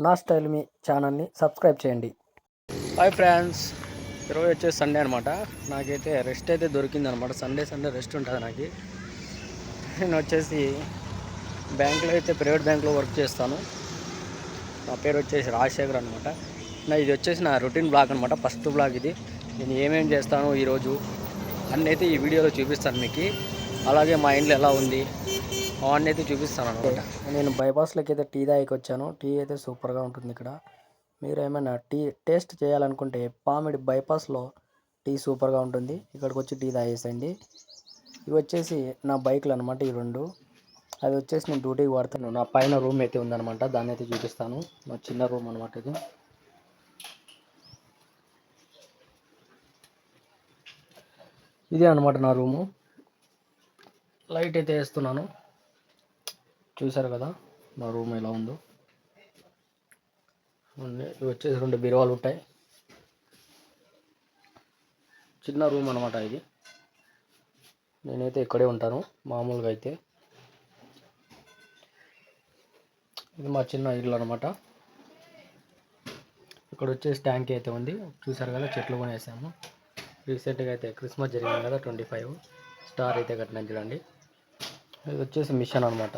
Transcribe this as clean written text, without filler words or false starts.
నా స్టైల్ మీ ఛానల్ని సబ్స్క్రైబ్ చేయండి. హాయ్ ఫ్రెండ్స్, ఈరోజు వచ్చేసి సండే అనమాట. నాకైతే రెస్ట్ అయితే దొరికిందనమాట. సండే రెస్ట్ ఉంటుంది నాకు. నేను వచ్చేసి బ్యాంకులో అయితే ప్రైవేట్ బ్యాంకులో వర్క్ చేస్తాను. నా పేరు వచ్చేసి రాజశేఖర్ అనమాట. ఇది వచ్చేసి నా రొటీన్ బ్లాగ్ అనమాట. ఫస్ట్ బ్లాగ్ ఇది. నేను ఏమేమి చేస్తాను ఈరోజు అన్నీ అయితే ఈ వీడియోలో చూపిస్తాను మీకు. అలాగే మా ఇంట్లో ఎలా ఉంది అవన్నీ అయితే చూపిస్తాను అనమాట. నేను బైపాస్లోకి అయితే టీ తాగికి వచ్చాను. టీ అయితే సూపర్గా ఉంటుంది ఇక్కడ. మీరు ఏమైనా టీ టేస్ట్ చేయాలనుకుంటే పామిడి బైపాస్లో టీ సూపర్గా ఉంటుంది. ఇక్కడికి వచ్చి టీ తాగేసండి. ఇవి వచ్చేసి నా బైక్లు అనమాట. ఈ రెండు అది వచ్చేసి నేను డ్యూటీకి వాడతాను. నా పైన రూమ్ అయితే ఉందనమాట, దాన్ని అయితే చూపిస్తాను. నా చిన్న రూమ్ అనమాట ఇది. ఇదే అనమాట నా రూము. లైట్ అయితే వేస్తున్నాను, చూసారు కదా నా రూమ్ ఎలా ఉందో. ఇవి వచ్చేసి రెండు బీరువాలు ఉంటాయి. చిన్న రూమ్ అనమాట ఇది. నేనైతే ఇక్కడే ఉంటాను మామూలుగా అయితే. ఇది మా చిన్న ఇల్లు అనమాట. ఇక్కడ వచ్చేసి ట్యాంక్ అయితే ఉంది, చూసారు కదా. చెట్లు కూడా వేసాము. రీసెంట్గా అయితే క్రిస్మస్ జరిగింది కదా, 25 స్టార్ అయితే కట్టినాను చూడండి. ఇది వచ్చేసి మిషన్ అనమాట.